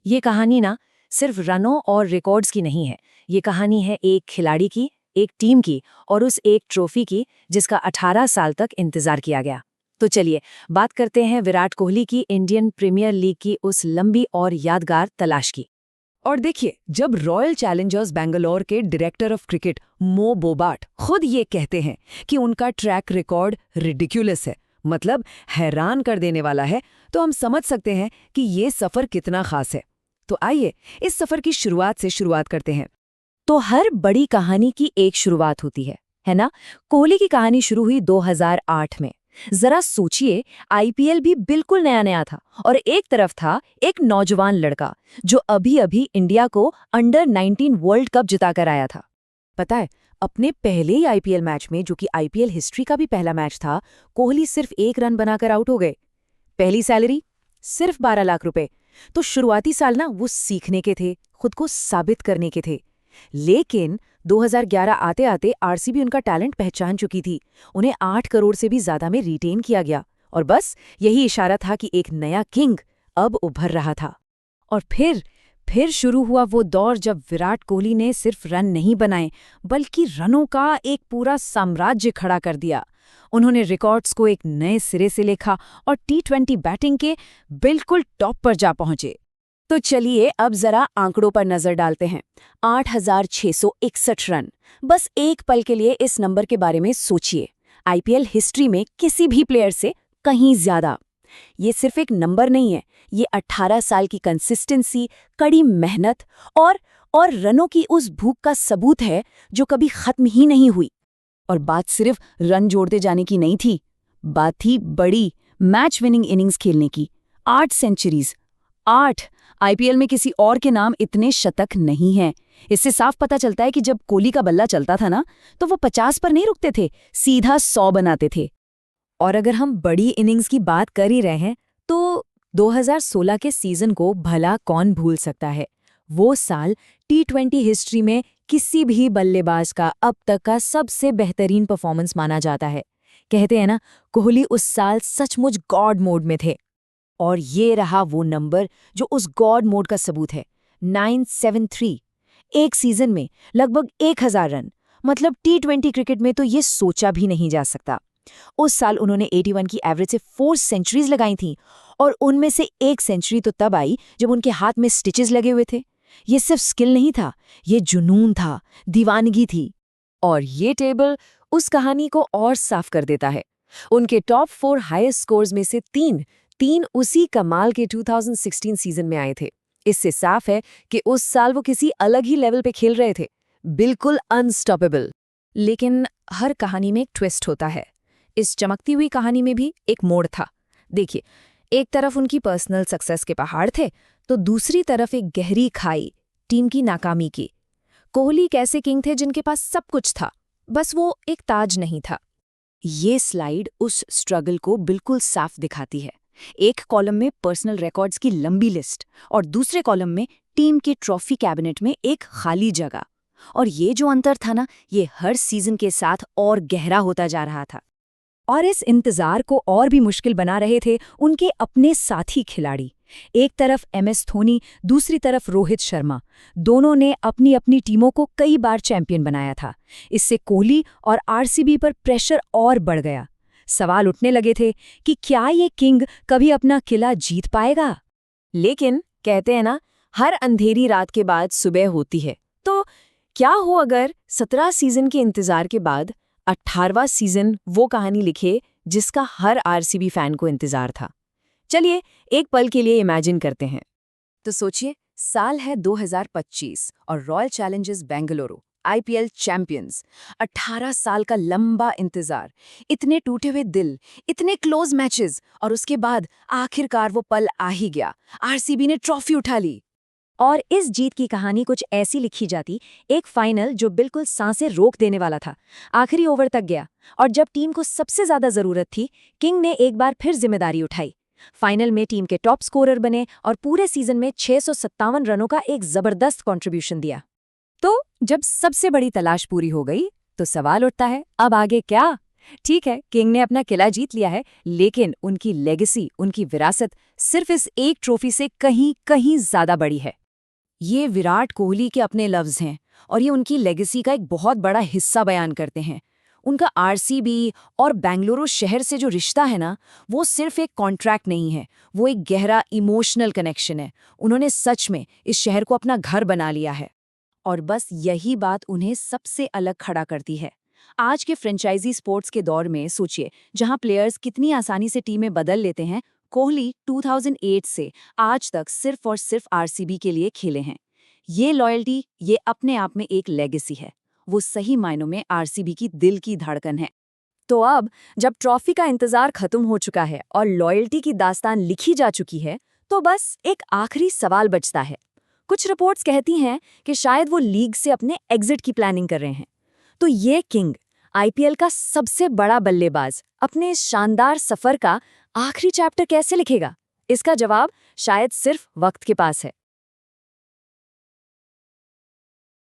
ये कहानी ना सिर्फ रनों और रिकॉर्ड्स की नहीं है। ये कहानी है एक खिलाड़ी की, एक टीम की और उस एक ट्रॉफी की जिसका 18 साल तक इंतजार किया गया। तो चलिए बात करते हैं विराट कोहली की इंडियन प्रीमियर लीग की उस लंबी और यादगार तलाश की। और देखिए, जब रॉयल चैलेंजर्स बेंगलोर के डायरेक्टर ऑफ क्रिकेट मो बोबाट खुद ये कहते हैं कि उनका ट्रैक रिकॉर्ड रिडिक्युलस है, मतलब हैरान कर देने वाला है, तो हम समझ सकते हैं कि ये सफर कितना खास है। तो आइए इस सफर की शुरुआत करते हैं। तो हर बड़ी कहानी की एक शुरुआत होती है ना? कोहली की कहानी शुरू हुई 2008 में। जरा सोचिए, आईपीएल भी बिल्कुल नया नया था और एक तरफ था एक नौजवान लड़का जो अभी अभी इंडिया को अंडर 19 वर्ल्ड कप जिताकर आया था। पता है, अपने पहले ही आईपीएल मैच में, जो कि आईपीएल हिस्ट्री का भी पहला मैच था, कोहली सिर्फ 1 रन बनाकर आउट हो गए। पहली सैलरी सिर्फ 12 लाख रुपए। तो शुरुआती साल ना वो सीखने के थे, खुद को साबित करने के थे। लेकिन 2011 आते आते आरसीबी उनका टैलेंट पहचान चुकी थी। उन्हें 8 करोड़ से भी ज्यादा में रिटेन किया गया और बस यही इशारा था कि एक नया किंग अब उभर रहा था। और फिर शुरू हुआ वो दौर जब विराट कोहली ने सिर्फ रन नहीं बनाए, बल्कि रनों का एक पूरा साम्राज्य खड़ा कर दिया। उन्होंने रिकॉर्ड्स को एक नए सिरे से लिखा और टी20 बैटिंग के बिल्कुल टॉप पर जा पहुंचे। तो चलिए अब जरा आंकड़ों पर नजर डालते हैं। 8,661 रन। बस एक पल के लिए इस नंबर के बारे में सोचिए। आईपीएल हिस्ट्री में किसी भी प्लेयर से कहीं ज्यादा। ये सिर्फ एक नंबर नहीं है, ये 18 साल की कंसिस्टेंसी, कड़ी मेहनत और रनों की उस भूख का सबूत है जो कभी खत्म ही नहीं हुई। और बात सिर्फ रन जोड़ते जाने की नहीं थी, बात थी बड़ी मैच विनिंग इनिंग्स खेलने की। 8 सेंचुरीज, 8। आईपीएल में किसी और के नाम इतने शतक नहीं हैं। इससे साफ पता चलता है कि जब कोहली का बल्ला चलता था ना, तो वो 50 पर नहीं रुकते थे, सीधा 100 बनाते थे। और अगर हम बड़ी इनिंग्स की बात कर ही रहे हैं, तो 2016 के सीजन को भला कौन भूल सकता है। वो साल टी20 हिस्ट्री में किसी भी बल्लेबाज का अब तक का सबसे बेहतरीन परफॉर्मेंस माना जाता है। कहते हैं ना, कोहली उस साल सचमुच गॉड मोड में थे। और ये रहा वो नंबर जो उस गॉड मोड का सबूत है, 973। एक सीजन में लगभग 1000 रन, मतलब टी20 क्रिकेट में तो ये सोचा भी नहीं जा सकता। उस साल उन्होंने 81 की एवरेज से 4 सेंचुरीज लगाई थीं और उनमें से एक सेंचुरी तो तब आई जब उनके हाथ में स्टिचेस लगे हुए थे। ये सिर्फ स्किल नहीं था, ये जुनून था, दीवानगी थी। और ये टेबल उस कहानी को और साफ कर देता है। उनके टॉप 4 हाईएस्ट स्कोर्स में से तीन उसी कमाल के 2016 सीजन में आए थे। इससे साफ है कि उस साल वो किसी अलग ही लेवल पे खेल रहे थे, बिल्कुल अनस्टॉपेबल। लेकिन हर कहानी में एक ट्विस्ट होता है। इस चमकती हुई कहानी में भी एक मोड़ था। देखिए, एक तरफ उनकी पर्सनल सक्सेस के पहाड़ थे, तो दूसरी तरफ एक गहरी खाई, टीम की नाकामी की। कोहली एक ऐसे किंग थे जिनके पास सब कुछ था, बस वो एक ताज नहीं था। ये स्लाइड उस स्ट्रगल को बिल्कुल साफ दिखाती है। एक कॉलम में पर्सनल रिकॉर्ड्स की लंबी लिस्ट और दूसरे कॉलम में टीम की ट्रॉफी कैबिनेट में एक खाली जगह। और ये जो अंतर था ना, ये हर सीजन के साथ और गहरा होता जा रहा था। और इस इंतजार को और भी मुश्किल बना रहे थे उनके अपने साथी खिलाड़ी। एक तरफ एमएस धोनी, दूसरी तरफ रोहित शर्मा। दोनों ने अपनी अपनी टीमों को कई बार चैंपियन बनाया था। इससे कोहली और आरसीबी पर प्रेशर और बढ़ गया। सवाल उठने लगे थे कि क्या ये किंग कभी अपना किला जीत पाएगा। लेकिन कहते हैं ना, हर अंधेरी रात के बाद सुबह होती है। तो क्या हो अगर 17 सीजन के इंतजार के बाद 18वां सीजन वो कहानी लिखे जिसका हर आरसीबी फैन को इंतजार था। चलिए एक पल के लिए इमेजिन करते हैं। तो सोचिए, साल है 2025 और royal Challengers Bengaluru IPL champions. 18 साल का लंबा इंतजार, इतने टूटे हुए दिल, इतने क्लोज मैचेस, और उसके बाद आखिरकार वो पल आ ही गया। आरसीबी ने ट्रॉफी उठा ली। और इस जीत की कहानी कुछ ऐसी लिखी जाती, एक फाइनल जो बिल्कुल सांसें रोक देने वाला था, आखिरी ओवर तक गया, और जब टीम को सबसे ज्यादा जरूरत थी, किंग ने एक बार फिर जिम्मेदारी उठाई। फाइनल में टीम के टॉप स्कोरर बने और पूरे सीजन में 657 रनों का एक जबरदस्त कंट्रीब्यूशन दिया। तो जब सबसे बड़ी तलाश पूरी हो गई, तो सवाल उठता है, अब आगे क्या? ठीक है, किंग ने अपना किला जीत लिया है, लेकिन उनकी लेगेसी, उनकी विरासत सिर्फ इस एक ट्रॉफी से कहीं कहीं ज्यादा बड़ी है। ये विराट कोहली के अपने लफ्ज हैं और ये उनकी लेगेसी का एक बहुत बड़ा हिस्सा बयान करते हैं। उनका आरसीबी और बेंगलुरु शहर से जो रिश्ता है ना, वो सिर्फ एक कॉन्ट्रैक्ट नहीं है, वो एक गहरा इमोशनल कनेक्शन है। उन्होंने सच में इस शहर को अपना घर बना लिया है। और बस यही बात उन्हें सबसे अलग खड़ा करती है। आज के फ्रेंचाइजी स्पोर्ट्स के दौर में सोचिए, जहां प्लेयर्स कितनी आसानी से टीमें बदल लेते हैं, कोहली 2008 से आज तक सिर्फ और सिर्फ आरसीबी के लिए खेले हैं। ये लॉयल्टी, ये अपने आप में एक लेगेसी है। वो सही मायनों में आरसीबी की दिल की धड़कन है। तो अब जब ट्रॉफी का इंतजार खत्म हो चुका है और लॉयल्टी की दास्तान लिखी जा चुकी है, तो बस एक आखिरी सवाल बचता है। कुछ रिपोर्ट्स कहती हैं कि शायद वो लीग से अपने एग्जिट की प्लानिंग कर रहे हैं। तो ये किंग, आईपीएल का सबसे बड़ा बल्लेबाज, अपने इस शानदार सफर का आखिरी चैप्टर कैसे लिखेगा? इसका जवाब शायद सिर्फ वक्त के पास है।